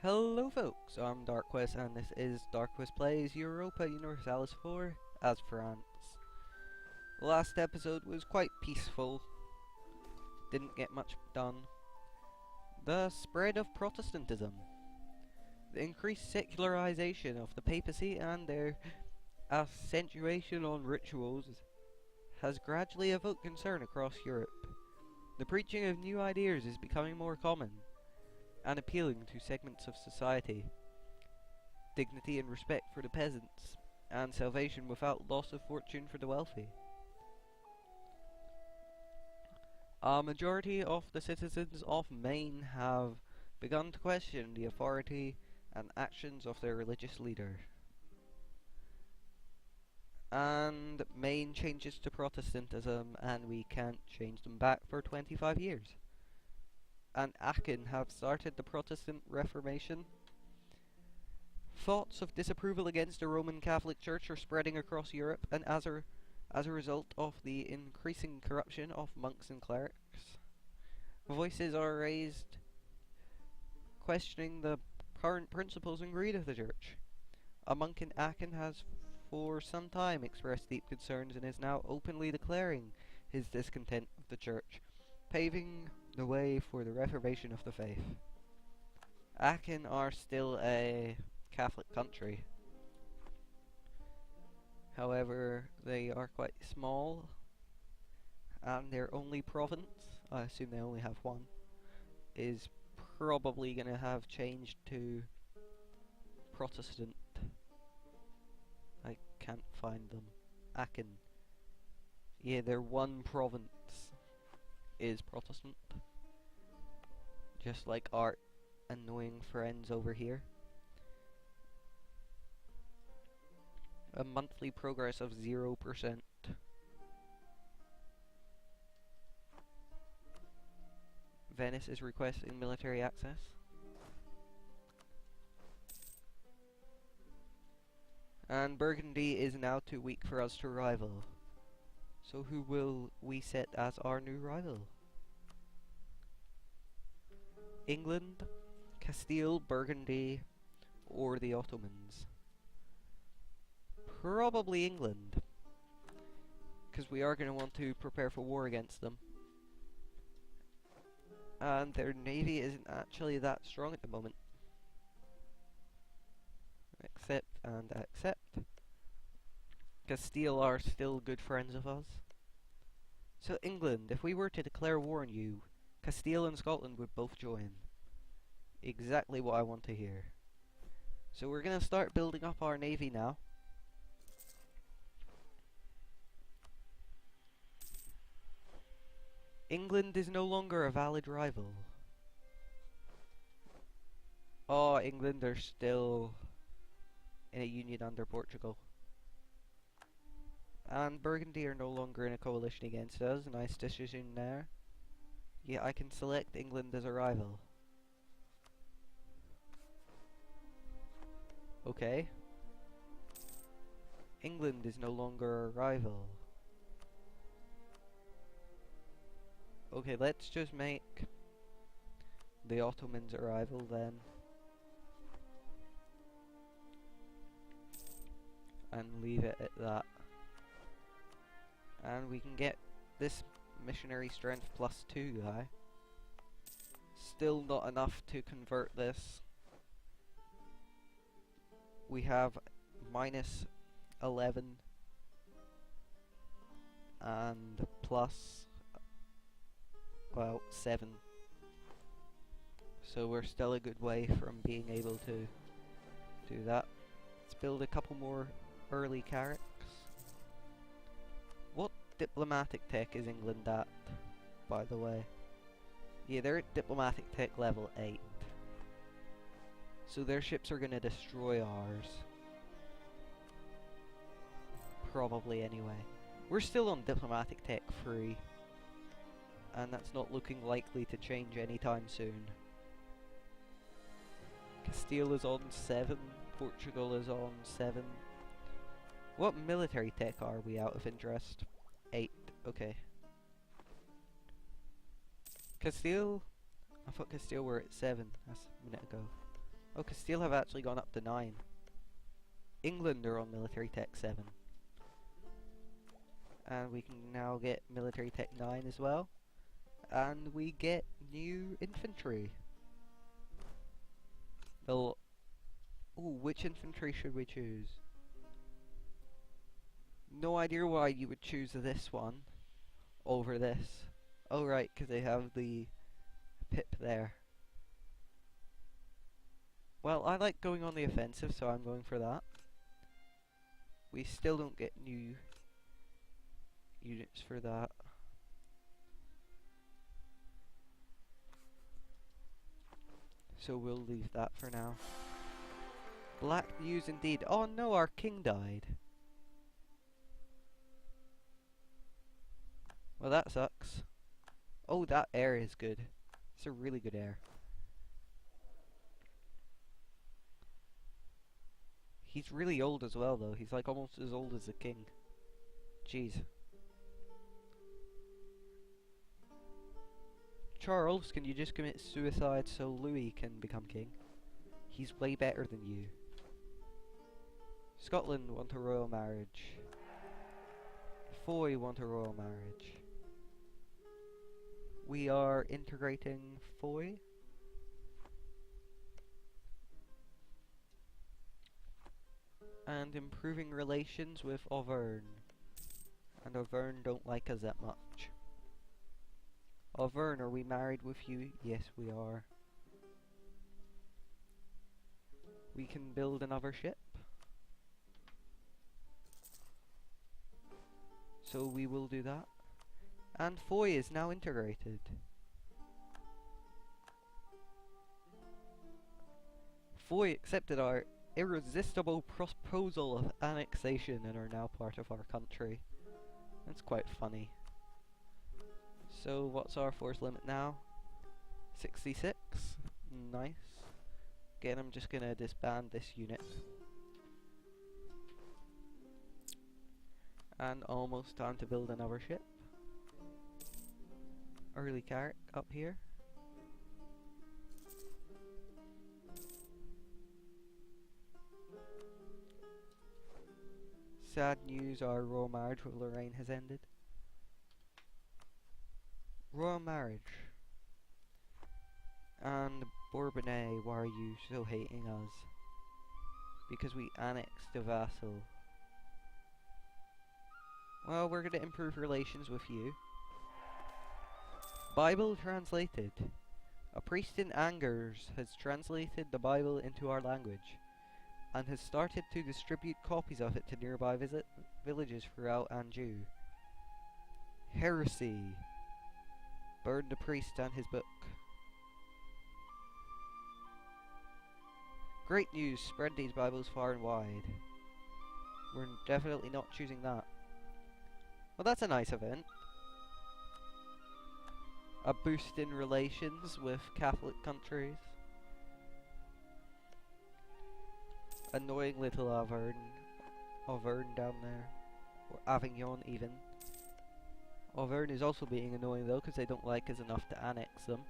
Hello folks, I'm DarkQuest and this is DarkQuest Plays Europa Universalis 4 as France. The last episode was quite peaceful, didn't get much done. The spread of Protestantism, the increased secularization of the papacy and their accentuation on rituals has gradually evoked concern across Europe. The preaching of new ideas is becoming more common and appealing to segments of society. Dignity and respect for the peasants, and salvation without loss of fortune for the wealthy. A majority of the citizens of Maine have begun to question the authority and actions of their religious leader. And Maine changes to Protestantism, and we can't change them back for 25 years. And Aachen have started the Protestant Reformation. Thoughts of disapproval against the Roman Catholic Church are spreading across Europe, and as a result of the increasing corruption of monks and clerics, voices are raised questioning the current principles and greed of the Church. A monk in Aachen has for some time expressed deep concerns and is now openly declaring his discontent with the Church, paving the way for the reformation of the faith. Aachen are still a Catholic country. However, they are quite small, and their only province, I assume they only have one, is probably going to have changed to Protestant. I can't find them. Aachen. Yeah, their one province is Protestant. Just like our annoying friends over here. A monthly progress of 0%. Venice is requesting military access. And Burgundy is now too weak for us to rival. So who will we set as our new rival? England, Castile, Burgundy, or the Ottomans? Probably England, because we are going to want to prepare for war against them. And their navy isn't actually that strong at the moment. Accept and accept. Castile are still good friends of us. So England, if we were to declare war on you, Castile and Scotland would both join. Exactly what I want to hear. So we're going to start building up our navy now. England is no longer a valid rival. Oh, England are still in a union under Portugal. And Burgundy are no longer in a coalition against us. Nice decision there. Yeah, I can select England as a rival. Okay. England is no longer a rival. Okay, let's just make the Ottomans a rival then. And leave it at that. And we can get this missionary strength +2 guy. Still not enough to convert this. We have -11 and +7. So we're still a good way from being able to do that. Let's build a couple more early carracks. What diplomatic tech is England at, by the way? Yeah, they're at diplomatic tech level 8. So their ships are gonna destroy ours. Probably anyway. We're still on diplomatic tech 3. And that's not looking likely to change anytime soon. Castile is on 7. Portugal is on 7. What military tech are we out of interest? 8. Okay. Castile? I thought Castile were at 7. That's a minute ago. Oh, Castile have actually gone up to 9. England are on military tech 7. And we can now get military tech 9 as well. And we get new infantry. Well, ooh, which infantry should we choose? No idea why you would choose this one over this. Oh right, because they have the pip there. Well, I like going on the offensive, so I'm going for that. We still don't get new units for that. So we'll leave that for now. Black news indeed. Oh no, our king died. Well, that sucks. Oh, that air is good. It's a really good air. He's really old as well, though. He's like almost as old as the king. Jeez. Charles, can you just commit suicide so Louis can become king? He's way better than you. Scotland want a royal marriage. Foy want a royal marriage. We are integrating Foy. And improving relations with Auvergne. And Auvergne don't like us that much. Auvergne, are we married with you? Yes, we are. We can build another ship. So we will do that. And Foy is now integrated. Foy accepted our irresistible proposal of annexation and are now part of our country. That's quite funny. So what's our force limit now? 66. Nice. Again, I'm just gonna disband this unit. And almost time to build another ship. Early Carrick up here. Sad news, our royal marriage with Lorraine has ended. Royal marriage. And Bourbonnais, why are you so hating us? Because we annexed a vassal. Well, we're gonna improve relations with you. Bible translated. A priest in Angers has translated the Bible into our language and has started to distribute copies of it to nearby villages throughout Anjou. Heresy. Burn the priest and his book. Great news, spread these Bibles far and wide. We're definitely not choosing that. Well, that's a nice event. A boost in relations with Catholic countries. Annoying little Auvergne down there. Or Avignon even. Auvergne is also being annoying though, because they don't like us enough to annex them.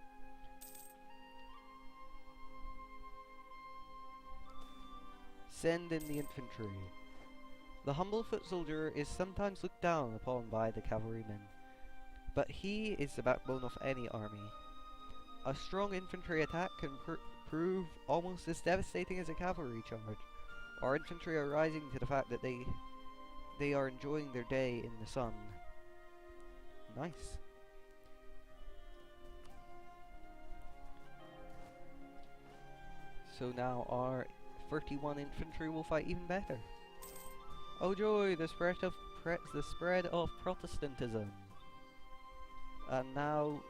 Send in the infantry. The humble foot soldier is sometimes looked down upon by the cavalrymen, but he is the backbone of any army. A strong infantry attack can prove almost as devastating as a cavalry charge. Our infantry are rising to the fact that they are enjoying their day in the sun. Nice. So now our 31 infantry will fight even better. Oh joy, the spread of Protestantism. And now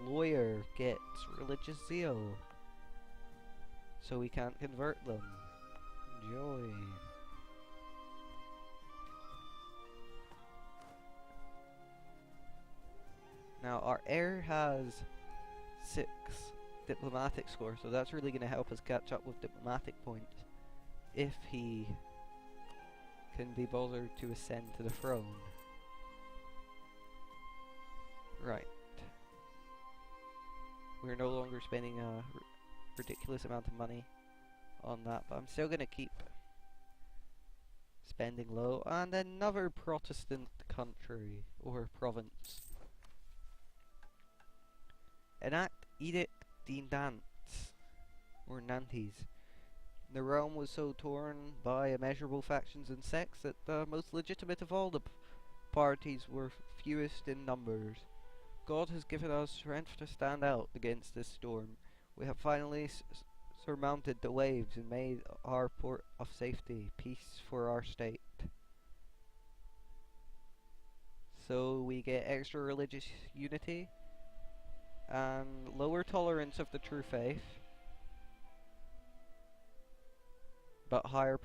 lawyer gets religious zeal. So we can't convert them. Joy. Now our heir has 6 diplomatic score, so that's really going to help us catch up with diplomatic points if he can be bothered to ascend to the throne. Right. We're no longer spending a ridiculous amount of money on that, but I'm still gonna keep spending low. And another Protestant country or province. Enact Edict de Nantes or Nantes. The realm was so torn by immeasurable factions and sects that the most legitimate of all the parties were fewest in numbers. God has given us strength to stand out against this storm. We have finally surmounted the waves and made our port of safety. Peace for our state. So we get extra religious unity and lower tolerance of the true faith, but higher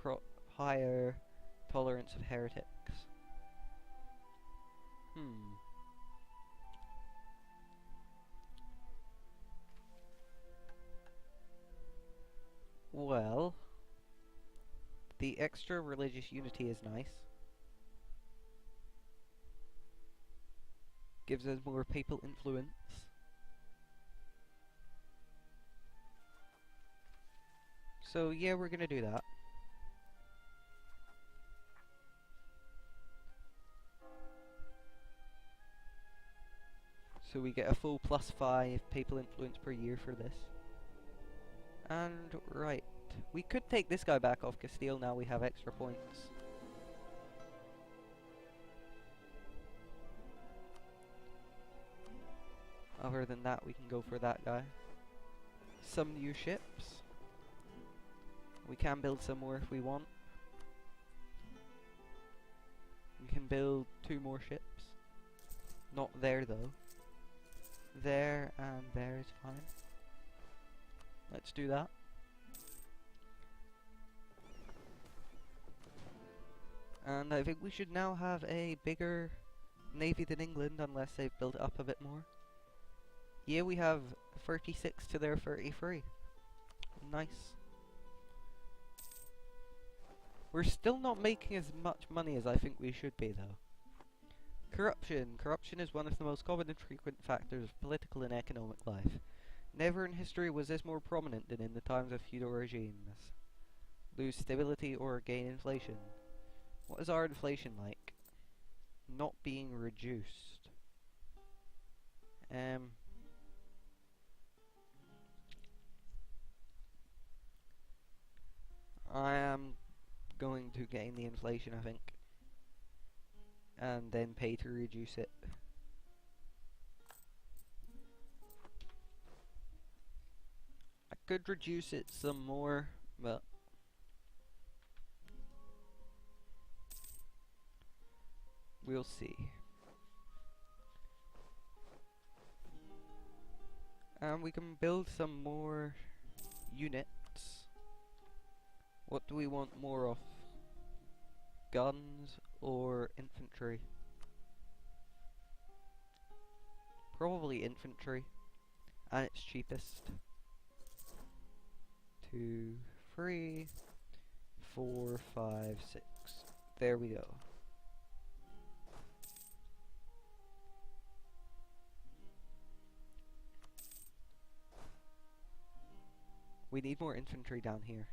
tolerance of heretics. Well, the extra religious unity is nice. Gives us more papal influence. So yeah, we're gonna do that. So we get a full +5 papal influence per year for this. And right, we could take this guy back off Castile now we have extra points. Other than that, we can go for that guy. Some new ships. We can build some more if we want. We can build 2 more ships. Not there though. There and there is fine. Let's do that. And I think we should now have a bigger navy than England, unless they've built it up a bit more. Yeah, we have 36 to their 33. Nice. We're still not making as much money as I think we should be, though. Corruption. Corruption is one of the most common and frequent factors of political and economic life. Never in history was this more prominent than in the times of feudal regimes. Lose stability or gain inflation. What is our inflation like? Not being reduced. I am going to gain the inflation, I think. And then pay to reduce it. I could reduce it some more, but we'll see. And we can build some more units. What do we want more of? Guns or infantry? Probably infantry. And it's cheapest. 2, 3, 4, 5, 6. There we go. We need more infantry down here.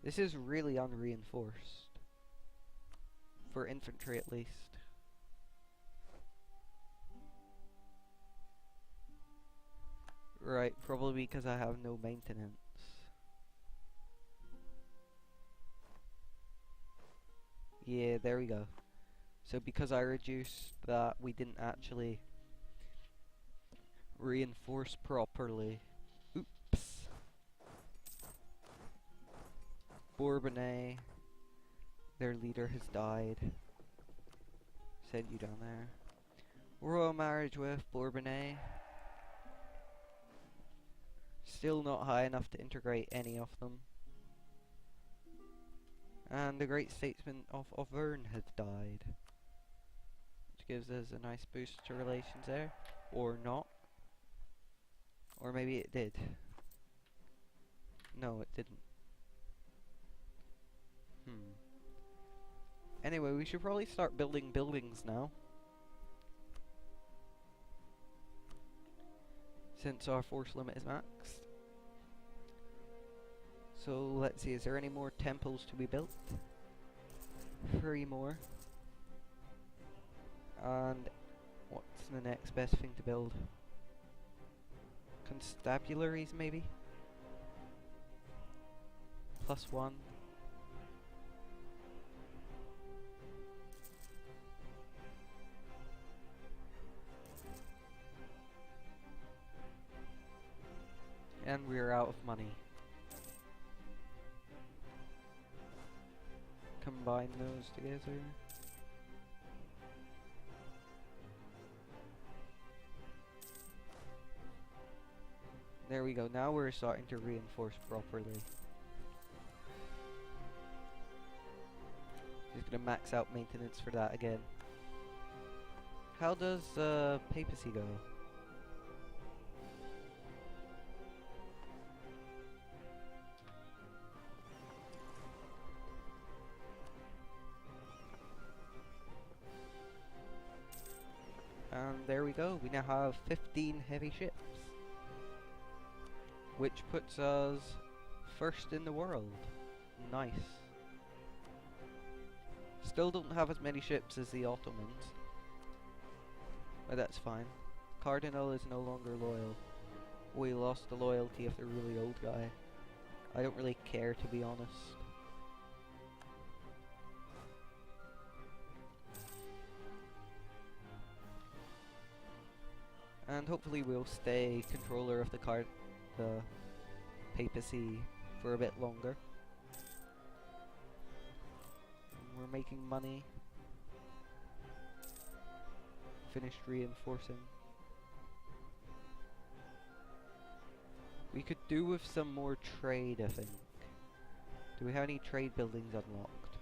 This is really unreinforced. For infantry at least. Right, probably because I have no maintenance. Yeah, there we go. So because I reduced that, we didn't actually reinforce properly. Oops. Bourbonnais. Their leader has died. Send you down there. Royal marriage with Bourbonnais. Still not high enough to integrate any of them. And the great statesman of Auvergne has died. Which gives us a nice boost to relations there. Or not. Or maybe it did. No, it didn't. Anyway, we should probably start building buildings now. Since our force limit is maxed. So let's see, is there any more temples to be built? 3 more. And what's the next best thing to build? Constabularies, maybe? +1. And we're out of money. Combine those together. There we go, now we're starting to reinforce properly. Just gonna max out maintenance for that again. How does papacy go? And there we go, we now have 15 heavy ships. Which puts us first in the world. Nice. Still don't have as many ships as the Ottomans. But that's fine. Cardinal is no longer loyal. We lost the loyalty of the really old guy. I don't really care, to be honest. And hopefully we'll stay controller of the papacy for a bit longer. We're making money. Finished reinforcing. We could do with some more trade, I think. Do we have any trade buildings unlocked?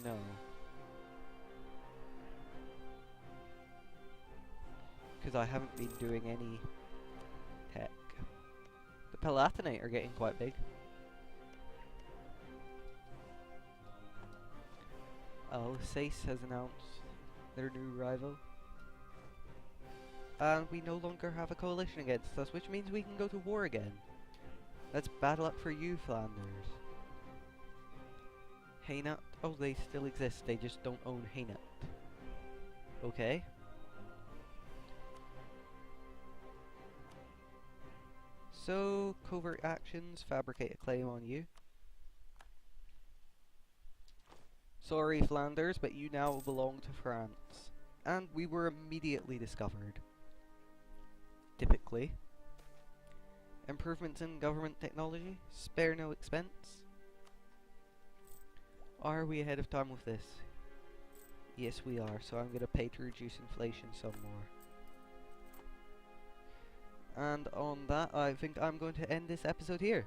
No. Because I haven't been doing any tech. The Palatinate are getting quite big. Alsace has announced their new rival. And we no longer have a coalition against us, which means we can go to war again. Let's bad luck for you, Flanders. Hainaut? Oh, they still exist, they just don't own Hainaut. Okay. So, covert actions, fabricate a claim on you. Sorry, Flanders, but you now belong to France. And we were immediately discovered. Typically. Improvements in government technology, spare no expense. Are we ahead of time with this? Yes, we are, so I'm going to pay to reduce inflation some more. And on that, I think I'm going to end this episode here.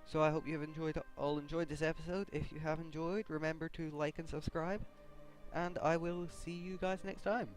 So I hope you have all enjoyed this episode. If you have enjoyed, remember to like and subscribe. And I will see you guys next time.